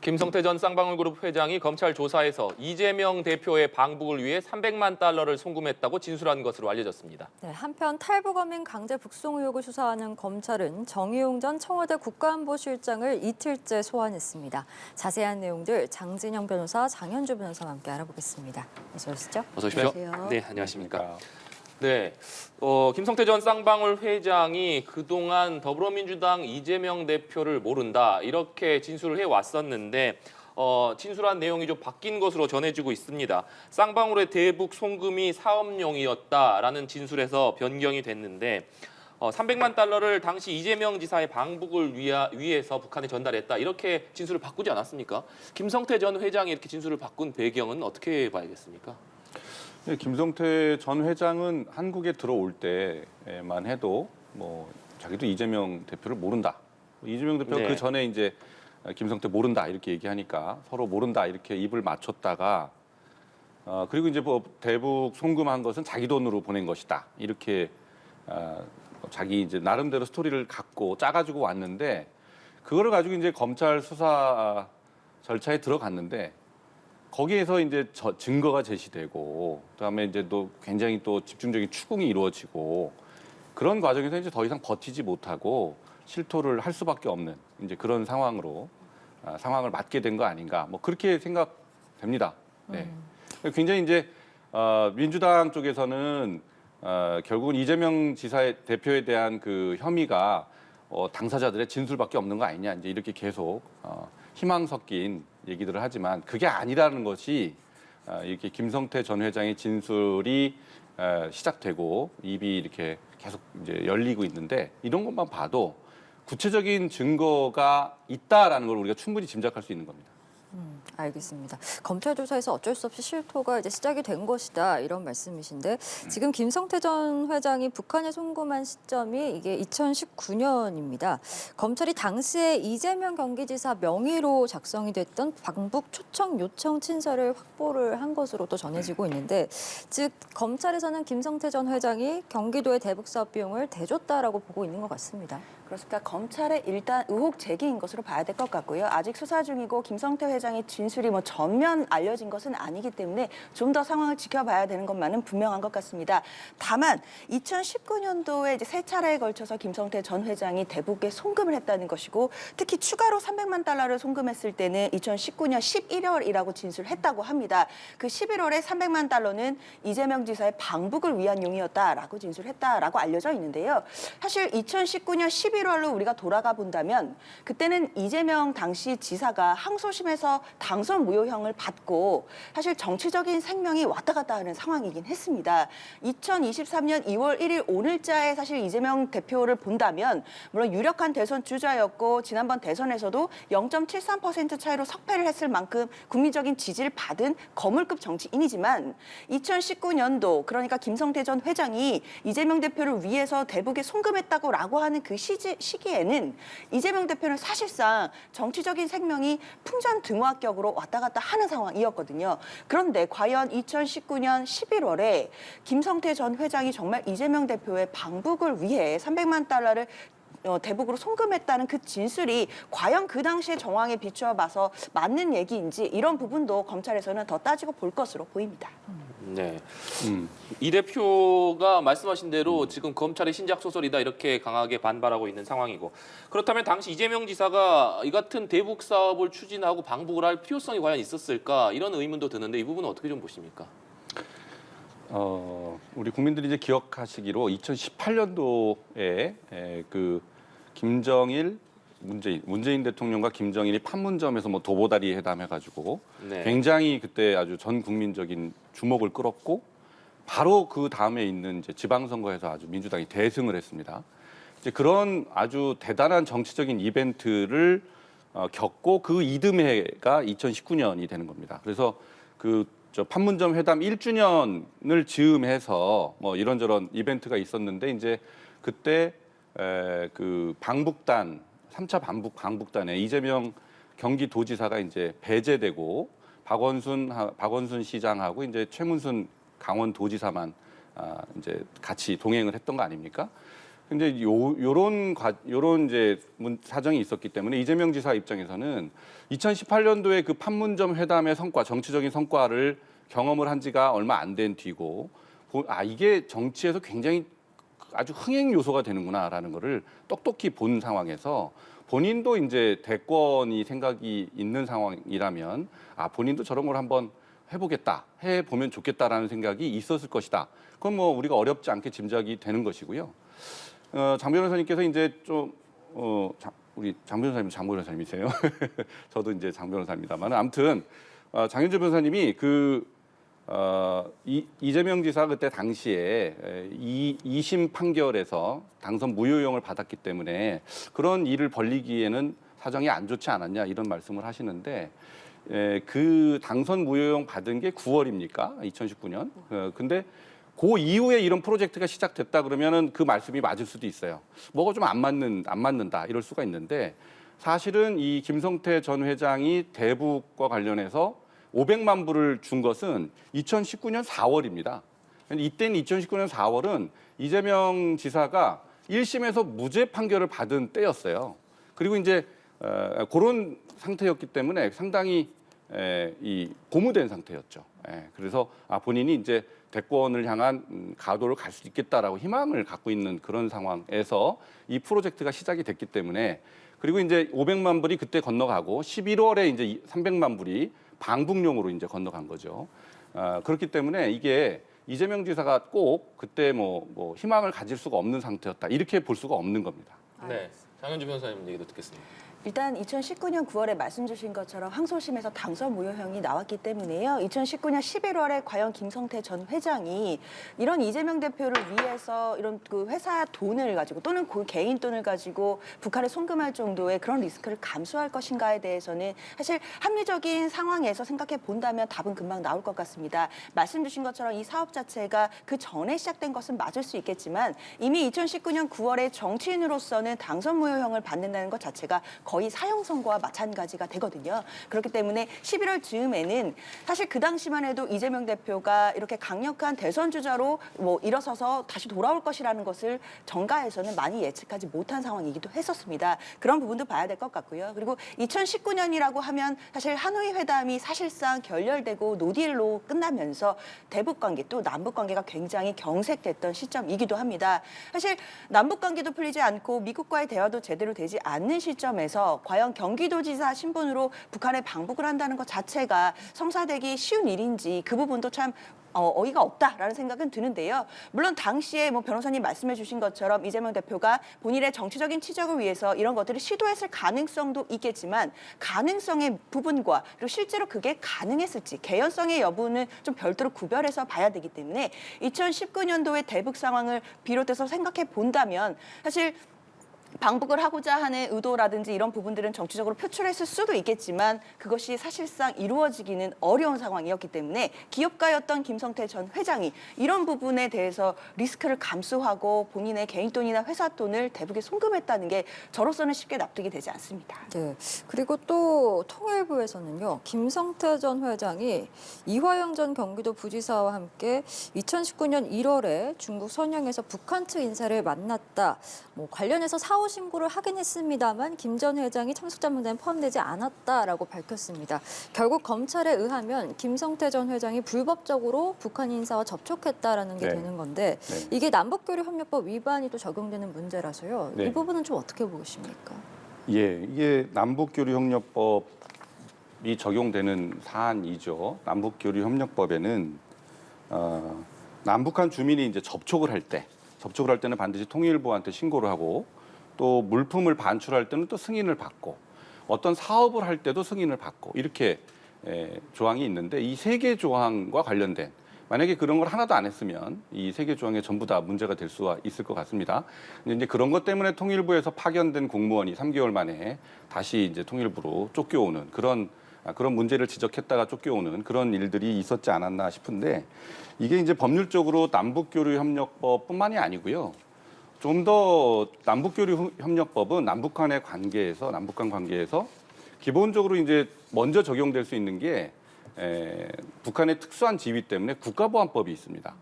김성태 전 쌍방울그룹 회장이 검찰 조사에서 이재명 대표의 방북을 위해 300만 달러를 송금했다고 진술한 것으로 알려졌습니다. 네, 한편 탈북어민 강제 북송 의혹을 수사하는 검찰은 정의용 전 청와대 국가안보실장을 이틀째 소환했습니다. 자세한 내용들 장진영 변호사, 장현주 변호사와 함께 알아보겠습니다. 어서 오시죠. 어서 오십시오. 안녕하세요. 네, 안녕하십니까. 네, 김성태 전 쌍방울 회장이 그동안 더불어민주당 이재명 대표를 모른다 이렇게 진술을 해왔었는데 진술한 내용이 좀 바뀐 것으로 전해지고 있습니다. 쌍방울의 대북 송금이 사업용이었다라는 진술에서 변경이 됐는데 300만 달러를 당시 이재명 지사의 방북을 위해서 북한에 전달했다 이렇게 진술을 바꾸지 않았습니까? 김성태 전 회장이 이렇게 진술을 바꾼 배경은 어떻게 봐야겠습니까? 네, 김성태 전 회장은 한국에 들어올 때만 해도 자기도 이재명 대표를 모른다. 이재명 대표가 네. 그 전에 이제 김성태 모른다 이렇게 얘기하니까 서로 모른다 이렇게 입을 맞췄다가 그리고 이제 대북 송금한 것은 자기 돈으로 보낸 것이다 이렇게 자기 이제 나름대로 스토리를 갖고 짜가지고 왔는데 그거를 가지고 이제 검찰 수사 절차에 들어갔는데. 거기에서 이제 증거가 제시되고 그다음에 이제 또 굉장히 또 집중적인 추궁이 이루어지고 그런 과정에서 이제 더 이상 버티지 못하고 실토를 할 수밖에 없는 이제 그런 상황으로 상황을 맞게 된 거 아닌가 그렇게 생각됩니다. 네. 굉장히 이제 민주당 쪽에서는 결국은 이재명 지사의 대표에 대한 그 혐의가 당사자들의 진술밖에 없는 거 아니냐 이제 이렇게 계속 희망 섞인 얘기들을 하지만 그게 아니라는 것이 이렇게 김성태 전 회장의 진술이 시작되고 입이 이렇게 계속 이제 열리고 있는데 이런 것만 봐도 구체적인 증거가 있다라는 걸 우리가 충분히 짐작할 수 있는 겁니다. 알겠습니다. 검찰 조사에서 어쩔 수 없이 실토가 이제 시작이 된 것이다 이런 말씀이신데 지금 김성태 전 회장이 북한에 송금한 시점이 이게 2019년입니다. 검찰이 당시에 이재명 경기지사 명의로 작성이 됐던 방북 초청 요청 친서를 확보를 한 것으로 또 전해지고 있는데 즉 검찰에서는 김성태 전 회장이 경기도의 대북 사업 비용을 대줬다라고 보고 있는 것 같습니다. 그렇습니다. 검찰의 일단 의혹 제기인 것으로 봐야 될 것 같고요. 아직 수사 중이고 김성태 회장의 진술이 전면 알려진 것은 아니기 때문에 좀 더 상황을 지켜봐야 되는 것만은 분명한 것 같습니다. 다만 2019년도에 이제 세 차례에 걸쳐서 김성태 전 회장이 대북에 송금을 했다는 것이고 특히 추가로 300만 달러를 송금했을 때는 2019년 11월이라고 진술했다고 합니다. 그 11월에 300만 달러는 이재명 지사의 방북을 위한 용이었다라고 진술했다라고 알려져 있는데요. 사실 2019년 11월로 우리가 돌아가 본다면 그때는 이재명 당시 지사가 항소심에서 당선 무효형을 받고 사실 정치적인 생명이 왔다 갔다 하는 상황이긴 했습니다. 2023년 2월 1일 오늘자에 사실 이재명 대표를 본다면 물론 유력한 대선 주자였고 지난번 대선에서도 0.73% 차이로 석패를 했을 만큼 국민적인 지지를 받은 거물급 정치인이지만 2019년도 그러니까 김성태 전 회장이 이재명 대표를 위해서 대북에 송금했다고 하는 그 시기에는 이재명 대표는 사실상 정치적인 생명이 풍전등화격으로 왔다 갔다 하는 상황이었거든요. 그런데 과연 2019년 11월에 김성태 전 회장이 정말 이재명 대표의 방북을 위해 300만 달러를 대북으로 송금했다는 그 진술이 과연 그 당시의 정황에 비추어 봐서 맞는 얘기인지 이런 부분도 검찰에서는 더 따지고 볼 것으로 보입니다. 네. 이 대표가 말씀하신 대로 지금 검찰의 신작 소설이다 이렇게 강하게 반발하고 있는 상황이고 그렇다면 당시 이재명 지사가 이 같은 대북 사업을 추진하고 방북을 할 필요성이 과연 있었을까 이런 의문도 드는데 이 부분은 어떻게 좀 보십니까? 우리 국민들이 이제 기억하시기로 2018년도에 그 김정일 문재인 대통령과 김정일이 판문점에서 도보다리 회담해가지고 네. 굉장히 그때 아주 전 국민적인 주목을 끌었고 바로 그 다음에 있는 이제 지방선거에서 아주 민주당이 대승을 했습니다. 이제 그런 아주 대단한 정치적인 이벤트를 겪고 그 이듬해가 2019년이 되는 겁니다. 그래서 판문점 회담 1주년을 즈음해서 이런저런 이벤트가 있었는데 이제 그때 그 방북단 3차 방북단에 이재명 경기도지사가 이제 배제되고 박원순 시장하고 이제 최문순 강원도지사만 이제 같이 동행을 했던 거 아닙니까? 근데 요런 이제 사정이 있었기 때문에 이재명 지사 입장에서는 2018년도에 그 판문점 회담의 성과, 정치적인 성과를 경험을 한 지가 얼마 안 된 뒤고, 이게 정치에서 굉장히 아주 흥행 요소가 되는구나라는 거를 똑똑히 본 상황에서 본인도 이제 대권이 생각이 있는 상황이라면 본인도 저런 걸 한번 해보겠다, 해보면 좋겠다라는 생각이 있었을 것이다. 그건 뭐 우리가 어렵지 않게 짐작이 되는 것이고요. 장 변호사님께서 이제 좀 우리 장 변호사님이세요. 저도 이제 장 변호사입니다만 아무튼 장윤주 변호사님이 이재명 지사 그때 당시에 2심 판결에서 당선 무효형을 받았기 때문에 그런 일을 벌리기에는 사정이 안 좋지 않았냐 이런 말씀을 하시는데 그 당선 무효형 받은 게 9월입니까? 2019년. 근데 그 이후에 이런 프로젝트가 시작됐다 그러면은 그 말씀이 맞을 수도 있어요. 뭐가 좀 안 맞는다 이럴 수가 있는데 사실은 이 김성태 전 회장이 대북과 관련해서 500만 불을 준 것은 2019년 4월입니다. 이때는 2019년 4월은 이재명 지사가 1심에서 무죄 판결을 받은 때였어요. 그리고 이제 그런 상태였기 때문에 상당히 고무된 상태였죠. 그래서 본인이 이제 대권을 향한 가도를 갈 수 있겠다라고 희망을 갖고 있는 그런 상황에서 이 프로젝트가 시작이 됐기 때문에 그리고 이제 500만 불이 그때 건너가고 11월에 이제 300만 불이 방북용으로 이제 건너간 거죠. 그렇기 때문에 이게 이재명 지사가 꼭 그때 뭐 희망을 가질 수가 없는 상태였다 이렇게 볼 수가 없는 겁니다. 네, 장윤주 변호사님 얘기도 듣겠습니다. 일단 2019년 9월에 말씀 주신 것처럼 항소심에서 당선 무효형이 나왔기 때문에요. 2019년 11월에 과연 김성태 전 회장이 이런 이재명 대표를 위해서 이런 그 회사 돈을 가지고 또는 그 개인 돈을 가지고 북한에 송금할 정도의 그런 리스크를 감수할 것인가에 대해서는 사실 합리적인 상황에서 생각해 본다면 답은 금방 나올 것 같습니다. 말씀 주신 것처럼 이 사업 자체가 그 전에 시작된 것은 맞을 수 있겠지만 이미 2019년 9월에 정치인으로서는 당선 무효형을 받는다는 것 자체가 거의 사형 선고와 마찬가지가 되거든요. 그렇기 때문에 11월 즈음에는 사실 그 당시만 해도 이재명 대표가 이렇게 강력한 대선 주자로 일어서서 다시 돌아올 것이라는 것을 정가에서는 많이 예측하지 못한 상황이기도 했었습니다. 그런 부분도 봐야 될 것 같고요. 그리고 2019년이라고 하면 사실 하노이 회담이 사실상 결렬되고 노딜로 끝나면서 대북 관계 또 남북 관계가 굉장히 경색됐던 시점이기도 합니다. 사실 남북 관계도 풀리지 않고 미국과의 대화도 제대로 되지 않는 시점에서 과연 경기도지사 신분으로 북한에 방북을 한다는 것 자체가 성사되기 쉬운 일인지 그 부분도 참 어이가 없다라는 생각은 드는데요. 물론 당시에 변호사님 말씀해 주신 것처럼 이재명 대표가 본인의 정치적인 치적을 위해서 이런 것들을 시도했을 가능성도 있겠지만 가능성의 부분과 그리고 실제로 그게 가능했을지 개연성의 여부는 좀 별도로 구별해서 봐야 되기 때문에 2019년도의 대북 상황을 비롯해서 생각해 본다면 사실 방북을 하고자 하는 의도라든지 이런 부분들은 정치적으로 표출했을 수도 있겠지만 그것이 사실상 이루어지기는 어려운 상황이었기 때문에 기업가였던 김성태 전 회장이 이런 부분에 대해서 리스크를 감수하고 본인의 개인 돈이나 회사 돈을 대북에 송금했다는 게 저로서는 쉽게 납득이 되지 않습니다. 네. 그리고 또 통일부에서는요. 김성태 전 회장이 이화영 전 경기도 부지사와 함께 2019년 1월에 중국 선양에서 북한 측 인사를 만났다. 관련해서 사후 신고를 하긴 했습니다만 김 전 회장이 참석자 명단에 포함되지 않았다라고 밝혔습니다. 결국 검찰에 의하면 김성태 전 회장이 불법적으로 북한 인사와 접촉했다라는 게 네. 되는 건데 네. 이게 남북교류협력법 위반이 또 적용되는 문제라서요. 네. 이 부분은 좀 어떻게 보십니까? 예, 이게 남북교류협력법이 적용되는 사안이죠. 남북교류협력법에는 남북한 주민이 이제 접촉을 할 때는 반드시 통일부한테 신고를 하고 또 물품을 반출할 때는 또 승인을 받고 어떤 사업을 할 때도 승인을 받고 이렇게 조항이 있는데 이 세 개 조항과 관련된 만약에 그런 걸 하나도 안 했으면 이 세 개 조항에 전부 다 문제가 될 수가 있을 것 같습니다. 근데 이제 그런 것 때문에 통일부에서 파견된 공무원이 3개월 만에 다시 이제 통일부로 쫓겨오는 그런 문제를 지적했다가 쫓겨오는 그런 일들이 있었지 않았나 싶은데 이게 이제 법률적으로 남북교류협력법뿐만이 아니고요. 좀 더 남북교류협력법은 남북한 관계에서 기본적으로 이제 먼저 적용될 수 있는 게 북한의 특수한 지위 때문에 국가보안법이 있습니다.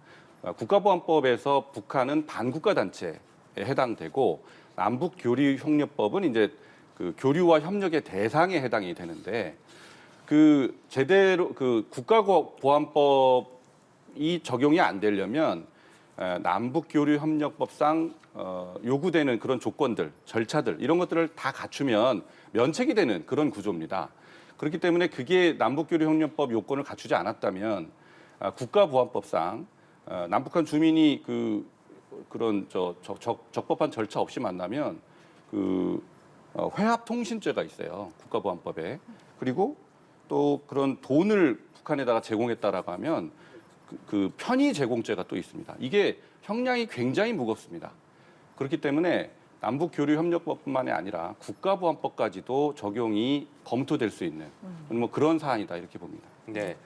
국가보안법에서 북한은 반국가 단체 해당되고 남북 교류 협력법은 이제 그 교류와 협력의 대상에 해당이 되는데 그 제대로 그 국가보안법이 적용이 안 되려면 남북교류협력법상 요구되는 그런 조건들, 절차들 이런 것들을 다 갖추면 면책이 되는 그런 구조입니다. 그렇기 때문에 그게 남북교류협력법 요건을 갖추지 않았다면 국가보안법상 남북한 주민이 그런 적법한 절차 없이 만나면 회합통신죄가 있어요. 국가보안법에. 그리고 또 그런 돈을 북한에다가 제공했다라고 하면 그 편의 제공죄가 또 있습니다. 이게 형량이 굉장히 무겁습니다. 그렇기 때문에 남북교류협력법뿐만이 아니라 국가보안법까지도 적용이 검토될 수 있는 뭐 그런 사안이다 이렇게 봅니다. 네.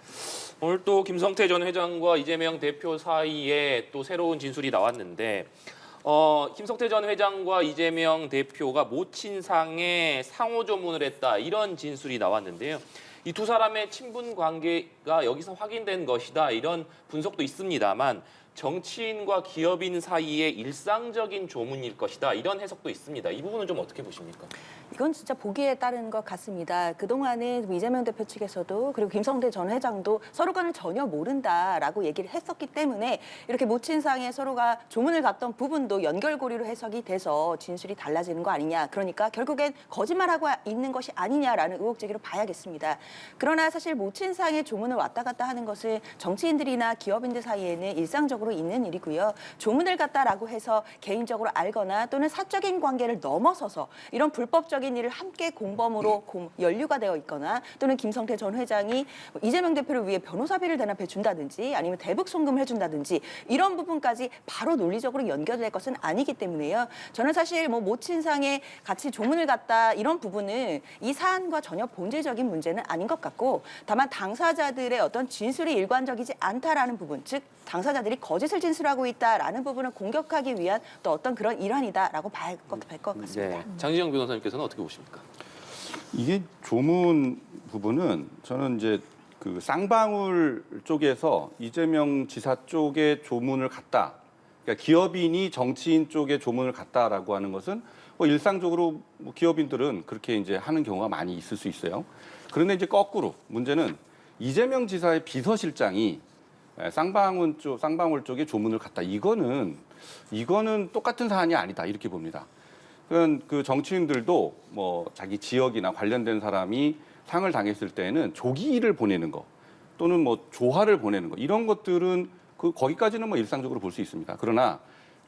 오늘 또 김성태 전 회장과 이재명 대표 사이에 또 새로운 진술이 나왔는데 김성태 전 회장과 이재명 대표가 모친상에 상호조문을 했다 이런 진술이 나왔는데요. 이 두 사람의 친분 관계가 여기서 확인된 것이다 이런 분석도 있습니다만 정치인과 기업인 사이의 일상적인 조문일 것이다 이런 해석도 있습니다. 이 부분은 좀 어떻게 보십니까? 이건 진짜 보기에 따른 것 같습니다. 그동안에 이재명 대표 측에서도 그리고 김성태 전 회장도 서로 간을 전혀 모른다라고 얘기를 했었기 때문에 이렇게 모친상에 서로가 조문을 갔던 부분도 연결고리로 해석이 돼서 진술이 달라지는 거 아니냐. 그러니까 결국엔 거짓말하고 있는 것이 아니냐라는 의혹 제기로 봐야겠습니다. 그러나 사실 모친상에 조문을 왔다 갔다 하는 것은 정치인들이나 기업인들 사이에는 일상적으로 있는 일이고요. 조문을 갔다라고 해서 개인적으로 알거나 또는 사적인 관계를 넘어서서 이런 불법적인 일을 함께 공범으로 연루가 되어 있거나 또는 김성태 전 회장이 이재명 대표를 위해 변호사비를 대납해 준다든지 아니면 대북 송금을 해준다든지 이런 부분까지 바로 논리적으로 연결될 것은 아니기 때문에요. 저는 사실 뭐 모친상에 같이 조문을 갔다 이런 부분은 이 사안과 전혀 본질적인 문제는 아닌 것 같고 다만 당사자들의 어떤 진술이 일관적이지 않다라는 부분, 즉 당사자들이 거짓을 진술하고 있다라는 부분을 공격하기 위한 또 어떤 그런 일환이다라고 봐야 할 것 같습니다. 네. 장지영 변호사님께서는 어떻게 보십니까? 이게 조문 부분은 저는 이제 그 쌍방울 쪽에서 이재명 지사 쪽에 조문을 갔다. 그러니까 기업인이 정치인 쪽에 조문을 갔다라고 하는 것은 뭐 일상적으로 뭐 기업인들은 그렇게 이제 하는 경우가 많이 있을 수 있어요. 그런데 이제 거꾸로 문제는 이재명 지사의 비서실장이 쌍방울 쪽에 조문을 갔다. 이거는 똑같은 사안이 아니다 이렇게 봅니다. 그 정치인들도 뭐 자기 지역이나 관련된 사람이 상을 당했을 때는 조기를 보내는 거 또는 뭐 조화를 보내는 거 이런 것들은 거기까지는 뭐 일상적으로 볼 수 있습니다. 그러나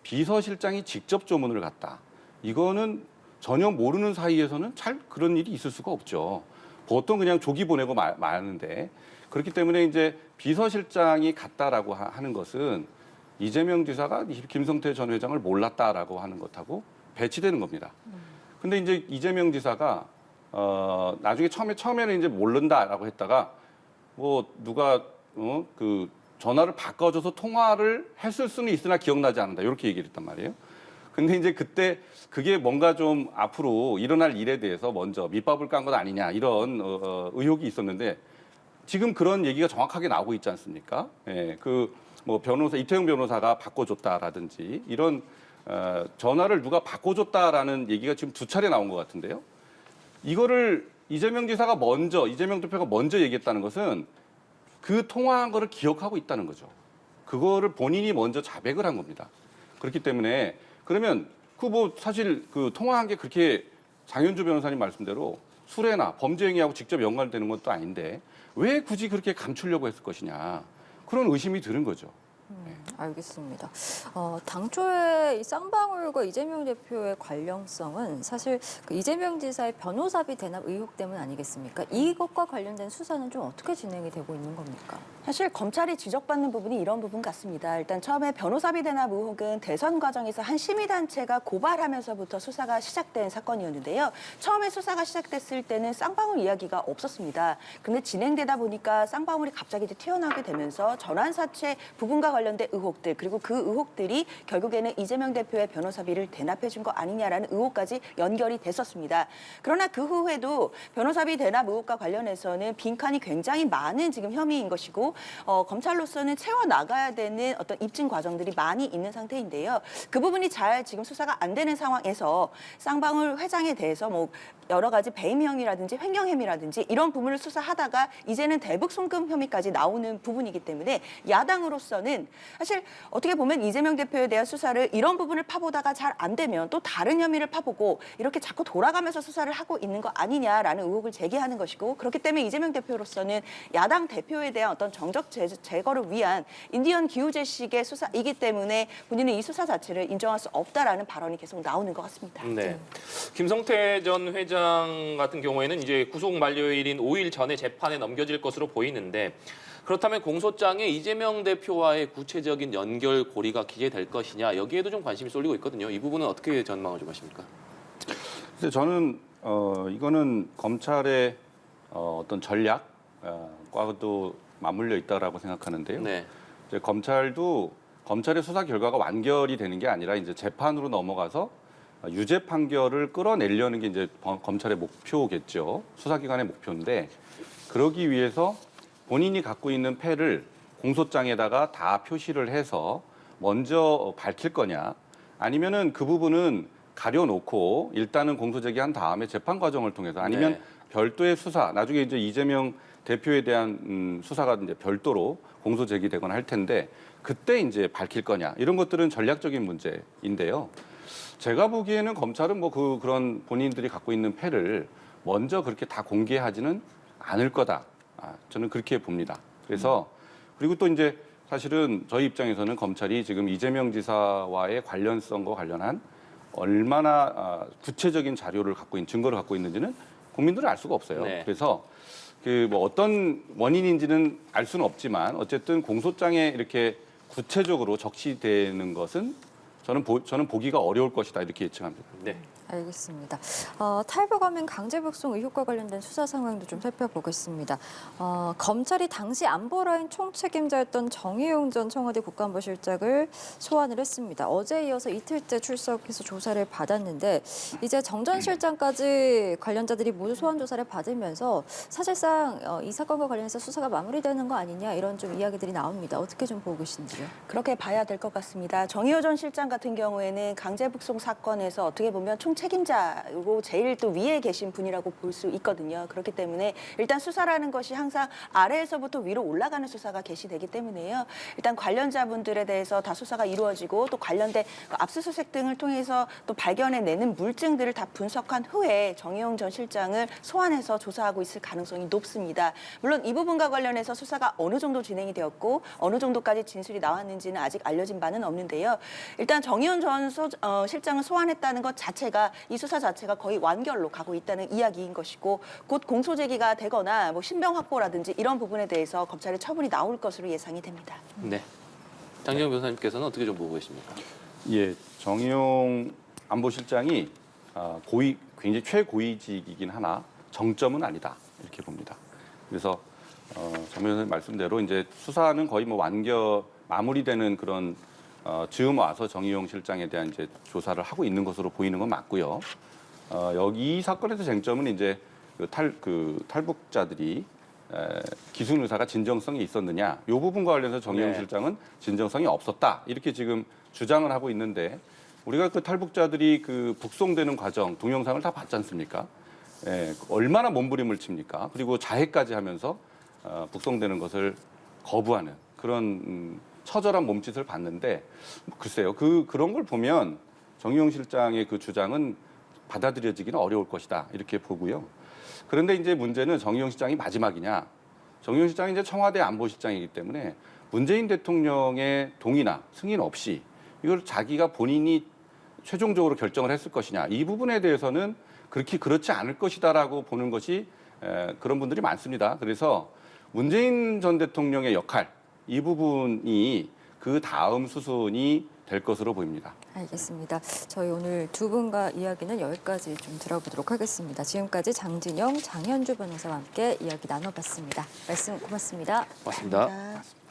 비서실장이 직접 조문을 갔다. 이거는 전혀 모르는 사이에서는 잘 그런 일이 있을 수가 없죠. 보통 그냥 조기 보내고 마는데 그렇기 때문에 이제 비서실장이 갔다라고 하는 것은 이재명 지사가 김성태 전 회장을 몰랐다라고 하는 것하고 배치되는 겁니다. 근데 이제 이재명 지사가 나중에 처음에는 이제 모른다라고 했다가 뭐 누가 그 전화를 바꿔줘서 통화를 했을 수는 있으나 기억나지 않는다 이렇게 얘기를 했단 말이에요. 근데 이제 그때 그게 뭔가 좀 앞으로 일어날 일에 대해서 먼저 밑밥을 깐 것 아니냐 이런 의혹이 있었는데 지금 그런 얘기가 정확하게 나오고 있지 않습니까? 예, 뭐 이태영 변호사가 바꿔줬다라든지 이런 전화를 누가 바꿔줬다라는 얘기가 지금 2차례 나온 것 같은데요. 이거를 이재명 대표가 먼저 얘기했다는 것은 그 통화한 거를 기억하고 있다는 거죠. 그거를 본인이 먼저 자백을 한 겁니다. 그렇기 때문에 그러면 사실 그 통화한 게 그렇게 장현주 변호사님 말씀대로 수뢰나 범죄 행위하고 직접 연관되는 것도 아닌데 왜 굳이 그렇게 감추려고 했을 것이냐 그런 의심이 드는 거죠. 알겠습니다. 당초에 이 쌍방울과 이재명 대표의 관련성은 사실 그 이재명 지사의 변호사비 대납 의혹 때문 아니겠습니까? 이것과 관련된 수사는 좀 어떻게 진행이 되고 있는 겁니까? 사실 검찰이 지적받는 부분이 이런 부분 같습니다. 일단 처음에 변호사비 대납 의혹은 대선 과정에서 한 시민단체가 고발하면서부터 수사가 시작된 사건이었는데요. 처음에 수사가 시작됐을 때는 쌍방울 이야기가 없었습니다. 근데 진행되다 보니까 쌍방울이 갑자기 이제 튀어나오게 되면서 전환사채 부분과 관련된 의혹들 그리고 그 의혹들이 결국에는 이재명 대표의 변호사비를 대납해 준 거 아니냐라는 의혹까지 연결이 됐었습니다. 그러나 그 후에도 변호사비 대납 의혹과 관련해서는 빈칸이 굉장히 많은 지금 혐의인 것이고 검찰로서는 채워 나가야 되는 어떤 입증 과정들이 많이 있는 상태인데요. 그 부분이 잘 지금 수사가 안 되는 상황에서 쌍방울 회장에 대해서 뭐 여러 가지 배임 혐의라든지 횡령 혐의라든지 이런 부분을 수사하다가 이제는 대북 송금 혐의까지 나오는 부분이기 때문에 야당으로서는 사실 어떻게 보면 이재명 대표에 대한 수사를 이런 부분을 파보다가 잘 안 되면 또 다른 혐의를 파보고 이렇게 자꾸 돌아가면서 수사를 하고 있는 거 아니냐라는 의혹을 제기하는 것이고 그렇기 때문에 이재명 대표로서는 야당 대표에 대한 어떤 정적 제거를 위한 인디언 기후제식의 수사이기 때문에 본인은 이 수사 자체를 인정할 수 없다라는 발언이 계속 나오는 것 같습니다. 네. 김성태 전 회장 같은 경우에는 이제 구속 만료일인 5일 전에 재판에 넘겨질 것으로 보이는데 그렇다면 공소장에 이재명 대표와의 구체적인 연결고리가 기재될 것이냐 여기에도 좀 관심이 쏠리고 있거든요. 이 부분은 어떻게 전망을 좀 하십니까? 그래서 저는 이거는 검찰의 어떤 전략과도 맞물려 있다라고 생각하는데요. 네. 이제 검찰의 수사 결과가 완결이 되는 게 아니라 이제 재판으로 넘어가서 유죄 판결을 끌어내려는 게 이제 검찰의 목표겠죠. 수사기관의 목표인데 그러기 위해서 본인이 갖고 있는 패를 공소장에다가 다 표시를 해서 먼저 밝힐 거냐 아니면은 그 부분은 가려놓고 일단은 공소 제기한 다음에 재판 과정을 통해서 아니면 네. 별도의 수사 나중에 이제 이재명 대표에 대한 수사가 이제 별도로 공소 제기되거나 할 텐데 그때 이제 밝힐 거냐 이런 것들은 전략적인 문제인데요. 제가 보기에는 검찰은 뭐 그런 본인들이 갖고 있는 패를 먼저 그렇게 다 공개하지는 않을 거다. 저는 그렇게 봅니다. 그래서 그리고 또 이제 사실은 저희 입장에서는 검찰이 지금 이재명 지사와의 관련성과 관련한 얼마나 구체적인 자료를 갖고 있는 증거를 갖고 있는지는 국민들은 알 수가 없어요. 네. 그래서 그 뭐 어떤 원인인지는 알 수는 없지만 어쨌든 공소장에 이렇게 구체적으로 적시되는 것은 저는 보기가 어려울 것이다 이렇게 예측합니다. 네. 알겠습니다. 탈북어민 강제북송 의혹과 관련된 수사 상황도 좀 살펴보겠습니다. 검찰이 당시 안보라인 총책임자였던 정의용 전 청와대 국가안보실장을 소환을 했습니다. 어제에 이어서 이틀째 출석해서 조사를 받았는데 이제 정 전 실장까지 관련자들이 모두 소환 조사를 받으면서 사실상 이 사건과 관련해서 수사가 마무리되는 거 아니냐 이런 좀 이야기들이 나옵니다. 어떻게 좀 보고 계신지요? 그렇게 봐야 될 것 같습니다. 정의호 전 실장 같은 경우에는 강제북송 사건에서 어떻게 보면 총책임자로 제일 또 위에 계신 분이라고 볼 수 있거든요. 그렇기 때문에 일단 수사라는 것이 항상 아래에서부터 위로 올라가는 수사가 개시되기 때문에요. 일단 관련자분들에 대해서 다 수사가 이루어지고 또 관련된 압수수색 등을 통해서 또 발견해내는 물증들을 다 분석한 후에 정의용 전 실장을 소환해서 조사하고 있을 가능성이 높습니다. 물론 이 부분과 관련해서 수사가 어느 정도 진행이 되었고 어느 정도까지 진술이 나왔는지는 아직 알려진 바는 없는데요. 일단 정의용 전 실장을 소환했다는 것 자체가 이 수사 자체가 거의 완결로 가고 있다는 이야기인 것이고 곧 공소 제기가 되거나 뭐 신병 확보라든지 이런 부분에 대해서 검찰의 처분이 나올 것으로 예상이 됩니다. 네. 장기영 변호사님께서는 어떻게 좀 보고 계십니까? 예, 정의용 안보실장이 굉장히 최고위직이긴 하나 정점은 아니다 이렇게 봅니다. 그래서 정 변호사님 말씀대로 이제 수사는 거의 뭐 마무리되는 그런 즈음 와서 정의용 실장에 대한 이제 조사를 하고 있는 것으로 보이는 건 맞고요. 여기 이 사건에서 쟁점은 이제 탈북자들이 기순 의사가 진정성이 있었느냐 이 부분과 관련해서 정의용 네. 실장은 진정성이 없었다 이렇게 지금 주장을 하고 있는데 우리가 그 탈북자들이 그 북송되는 과정 동영상을 다 봤지 않습니까? 얼마나 몸부림을 칩니까? 그리고 자해까지 하면서 북송되는 것을 거부하는 그런 처절한 몸짓을 봤는데 글쎄요 그런 걸 보면 정의용 실장의 그 주장은 받아들여지기는 어려울 것이다 이렇게 보고요. 그런데 이제 문제는 정의용 실장이 마지막이냐? 정의용 실장이 이제 청와대 안보실장이기 때문에 문재인 대통령의 동의나 승인 없이 이걸 자기가 본인이 최종적으로 결정을 했을 것이냐 이 부분에 대해서는 그렇지 않을 것이다라고 보는 것이 그런 분들이 많습니다. 그래서 문재인 전 대통령의 역할 이 부분이 그 다음 수순이 될 것으로 보입니다. 알겠습니다. 저희 오늘 두 분과 이야기는 여기까지 좀 들어보도록 하겠습니다. 지금까지 장진영, 장현주 변호사와 함께 이야기 나눠봤습니다. 말씀 고맙습니다. 고맙습니다. 감사합니다.